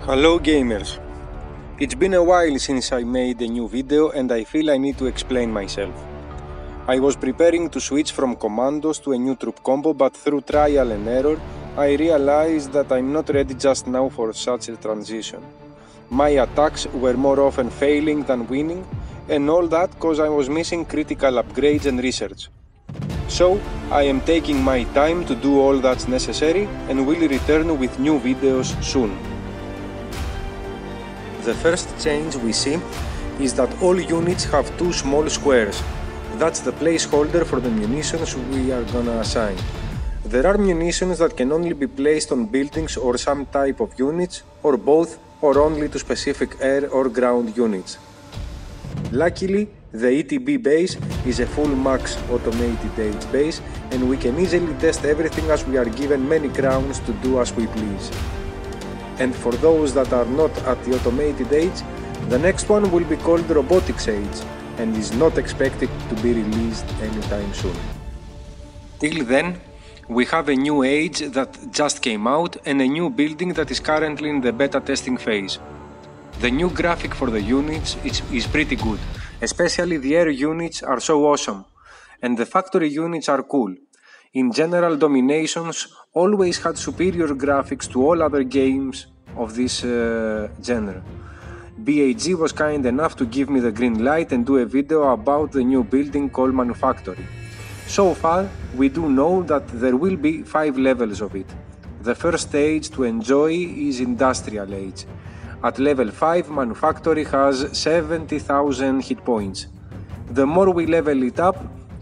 Hello gamers! It's been a while since I made a new video and I feel I need to explain myself. I was preparing to switch from commandos to a new troop combo, but through trial and error I realized that I'm not ready just now for such a transition. My attacks were more often failing than winning, and all that cause I was missing critical upgrades and research. So I am taking my time to do all that's necessary and will return with new videos soon. The first change we see is that all units have two small squares. That's the placeholder for the munitions we are gonna assign. There are munitions that can only be placed on buildings or some type of units, or both, or only to specific air or ground units. Luckily, the ETB base is a full max automated age base, and we can easily test everything as we are given many crowns to do as we please. And for those that are not at the automated age, the next one will be called robotics age and is not expected to be released anytime soon. Till then, we have a new age that just came out and a new building that is currently in the beta testing phase. The new graphic for the units is pretty good, especially the air units are so awesome, and the factory units are cool. In general, Dominations always had superior graphics to all other games of this genre. BAG was kind enough to give me the green light and do a video about the new building called Manufactory. So far, we do know that there will be 5 levels of it. The first stage to enjoy is Industrial Age. At level 5, Manufactory has 70,000 hit points. The more we level it up,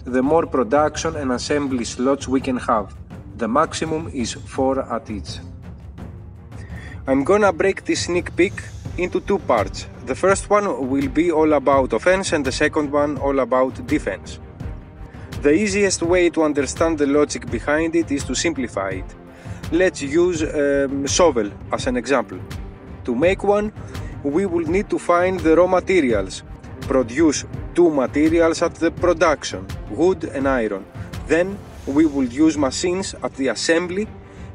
the more production and assembly slots we can have. The maximum is 4 at each. I'm gonna break this sneak peek into 2 parts. The first one will be all about offense and the second one all about defense. The easiest way to understand the logic behind it is to simplify it. Let's use shovel as an example. To make one, we will need to find the raw materials, produce 2 materials at the production, wood and iron. Then we will use machines at the assembly,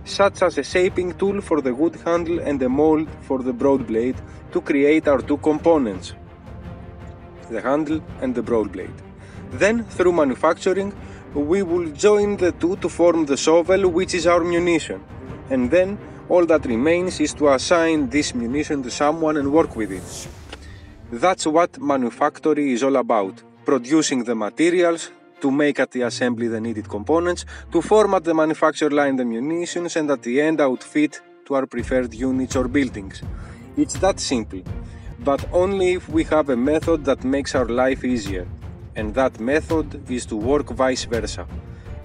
such as a shaping tool for the wood handle and a mold for the broad blade, to create our 2 components, the handle and the broad blade. Then, through manufacturing, we will join the 2 to form the shovel, which is our munition. And then, all that remains is to assign this munition to someone and work with it. That's what Manufactory is all about, producing the materials, to make at the assembly the needed components, to form at the manufacture line the munitions, and at the end outfit to our preferred units or buildings. It's that simple, but only if we have a method that makes our life easier, and that method is to work vice versa.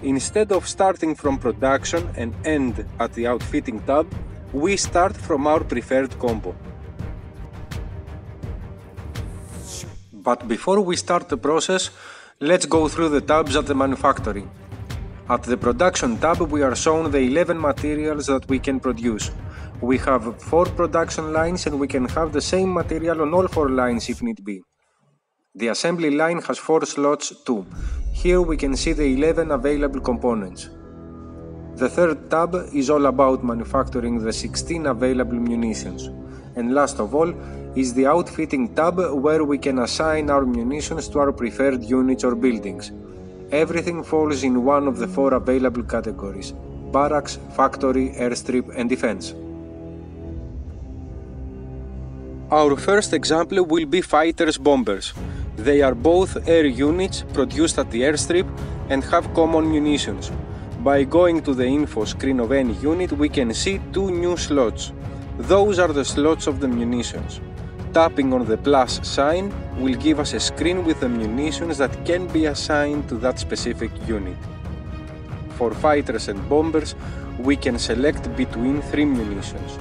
Instead of starting from production and end at the outfitting tab, we start from our preferred combo. But before we start the process, let's go through the tabs at the Manufactory. At the Production tab, we are shown the 11 materials that we can produce. We have 4 production lines and we can have the same material on all 4 lines if need be. The assembly line has 4 slots too. Here we can see the 11 available components. The third tab is all about manufacturing the 16 available munitions. And last of all is the Outfitting tab, where we can assign our munitions to our preferred units or buildings. Everything falls in one of the 4 available categories: barracks, factory, airstrip and defense. Our first example will be Fighters Bombers. They are both air units produced at the airstrip and have common munitions. By going to the info screen of any unit, we can see 2 new slots. Those are the slots of the munitions. Tapping on the plus sign will give us a screen with the munitions that can be assigned to that specific unit. For fighters and bombers, we can select between 3 munitions: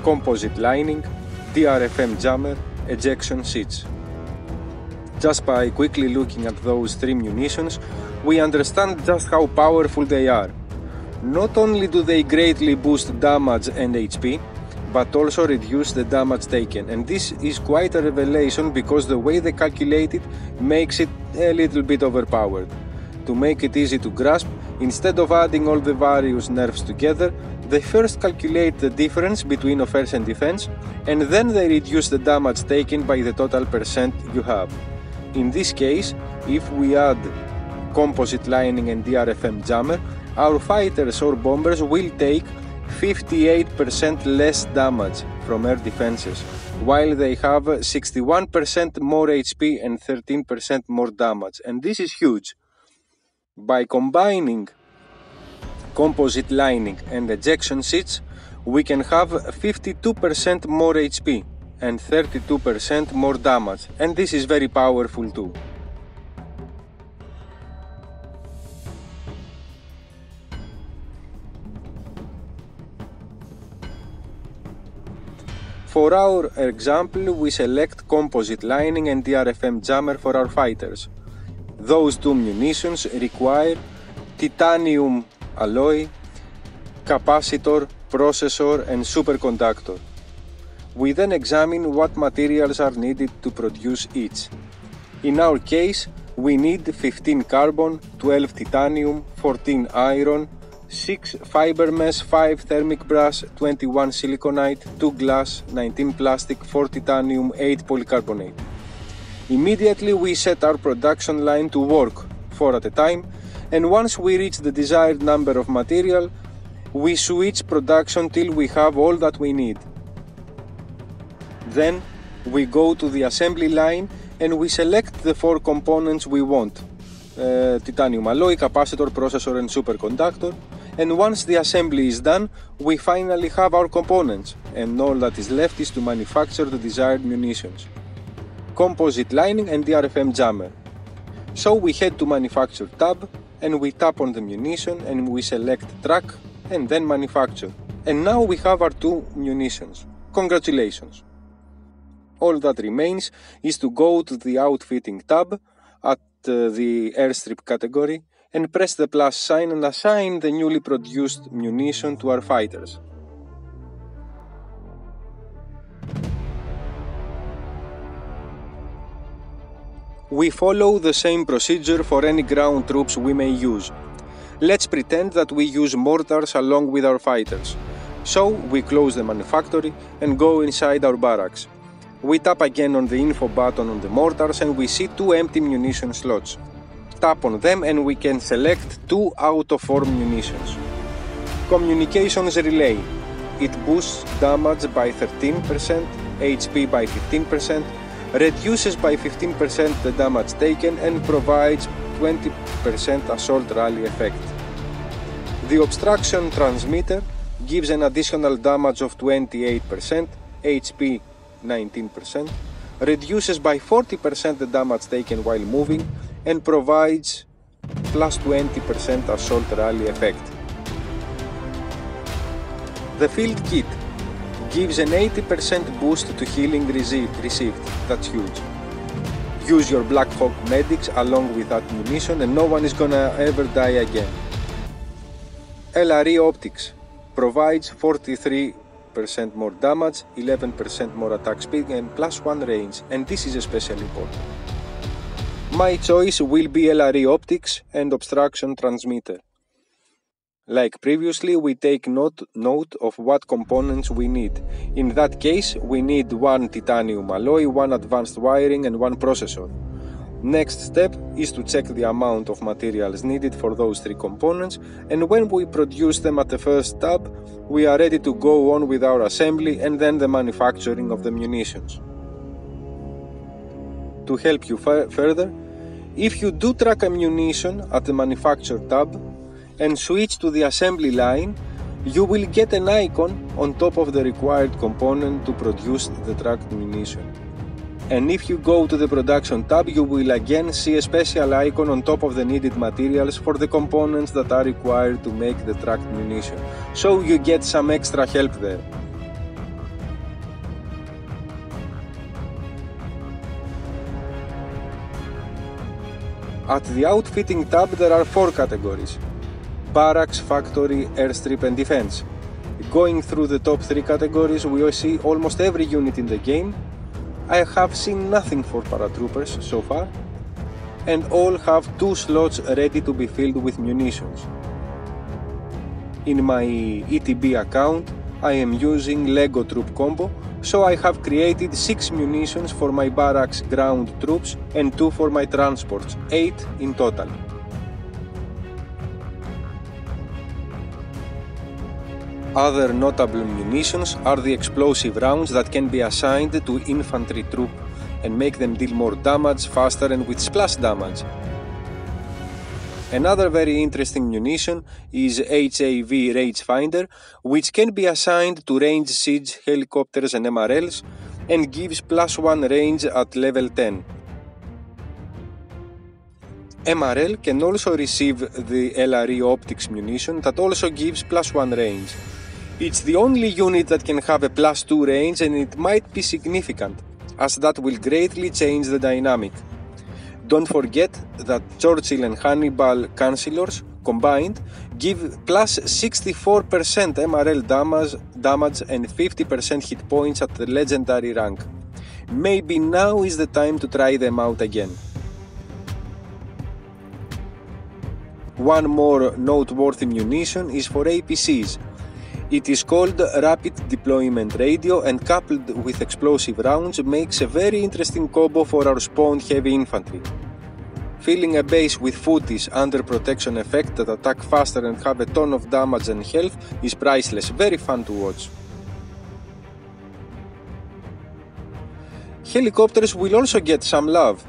composite lining, DRFM jammer, ejection seats. Just by quickly looking at those 3 munitions, we understand just how powerful they are. Not only do they greatly boost damage and HP, but also reduce the damage taken, and this is quite a revelation because the way they calculate it makes it a little bit overpowered. To make it easy to grasp, instead of adding all the various nerfs together, they first calculate the difference between offense and defense, and then they reduce the damage taken by the total percent you have. In this case, if we add composite lining and DRFM jammer, our fighters or bombers will take 58% less damage from air defenses, while they have 61% more HP and 13% more damage, and this is huge. By combining composite lining and ejection seats, we can have 52% more HP and 32% more damage, and this is very powerful too. For our example, we select composite lining and DRFM jammer for our fighters. Those two munitions require titanium alloy, capacitor, processor and superconductor. We then examine what materials are needed to produce each. In our case, we need 15 carbon, 12 titanium, 14 iron, 6 fiber mesh, 5 thermic brass, 21 siliconite, 2 glass, 19 plastic, 4 titanium, 8 polycarbonate. Immediately we set our production line to work, 4 at a time, and once we reach the desired number of material, we switch production till we have all that we need. Then we go to the assembly line and we select the 4 components we want, titanium alloy, capacitor, processor and superconductor, and once the assembly is done, we finally have our components, and all that is left is to manufacture the desired munitions. Composite lining and DRFM jammer. So we head to manufacture tab and we tap on the munition and we select track and then manufacture. And now we have our 2 munitions. Congratulations! All that remains is to go to the outfitting tab at the airstrip category and press the plus sign and assign the newly produced munition to our fighters. We follow the same procedure for any ground troops we may use. Let's pretend that we use mortars along with our fighters. So we close the manufactory and go inside our barracks. We tap again on the info button on the mortars and we see 2 empty munition slots. Tap on them and we can select 2 out of 4 munitions. Communications relay. It boosts damage by 13%, HP by 15%, reduces by 15% the damage taken and provides 20% assault rally effect. The obstruction transmitter gives an additional damage of 28%, HP 19%, reduces by 40% the damage taken while moving and provides plus 20% assault rally effect. The field kit gives an 80% boost to healing received. That's huge. Use your Black Hawk medics along with that munition and no one is gonna ever die again. LRE Optics provides 43% more damage, 11% more attack speed and plus 1 range, and this is especially important. My choice will be LRE Optics and Obstruction Transmitter. Like previously, we take note of what components we need. In that case, we need 1 titanium alloy, 1 advanced wiring and 1 processor. Next step is to check the amount of materials needed for those 3 components, and when we produce them at the first tab, we are ready to go on with our assembly and then the manufacturing of the munitions. To help you further, if you do track a munition at the manufacture tab, and switch to the assembly line, you will get an icon on top of the required component to produce the tracked munition. And if you go to the production tab, you will again see a special icon on top of the needed materials for the components that are required to make the tracked munition. So you get some extra help there. At the outfitting tab there are 4 categories: barracks, factory, airstrip and defense. Going through the top 3 categories, we see almost every unit in the game. I have seen nothing for paratroopers so far. and all have 2 slots ready to be filled with munitions. In my ETB account, I am using LEGO Troop Combo, so I have created 6 munitions for my barracks ground troops and 2 for my transports, 8 in total. Other notable munitions are the explosive rounds that can be assigned to infantry troop and make them deal more damage faster and with splash damage. Another very interesting munition is HAV Rangefinder, which can be assigned to range siege helicopters and MRLs and gives +1 range at level 10. MRL can also receive the LRE Optics munition that also gives +1 range. It's the only unit that can have a +2 range, and it might be significant, as that will greatly change the dynamic. Don't forget that Churchill and Hannibal Chancellors combined give +64% MRL damage and 50% hit points at the legendary rank. Maybe now is the time to try them out again. One more noteworthy munition is for APCs. It is called Rapid Deployment Radio, and coupled with explosive rounds makes a very interesting combo for our spawned heavy infantry. Filling a base with footies under protection effect that attack faster and have a ton of damage and health is priceless, very fun to watch. Helicopters will also get some love.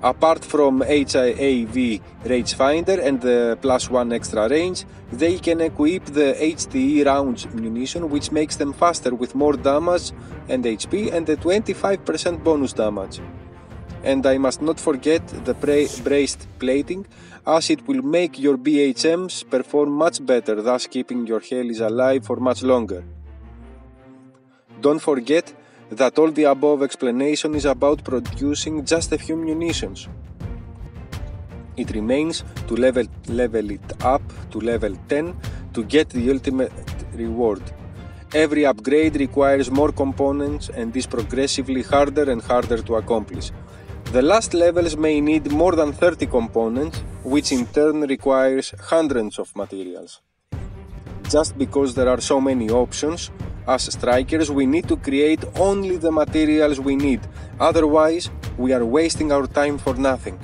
Apart from HAV Rangefinder and the +1 extra range, they can equip the HTE rounds munition, which makes them faster with more damage and HP and a 25% bonus damage. And I must not forget the braced plating, as it will make your BHMs perform much better, thus keeping your helis alive for much longer. Don't forget that all the above explanation is about producing just a few munitions. It remains to level it up to level 10 to get the ultimate reward. Every upgrade requires more components and is progressively harder and harder to accomplish. The last levels may need more than 30 components, which in turn requires hundreds of materials. Just because there are so many options, as strikers we need to create only the materials we need, otherwise we are wasting our time for nothing.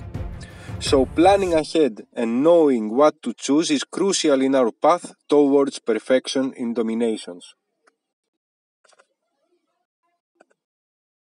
So planning ahead and knowing what to choose is crucial in our path towards perfection in dominations.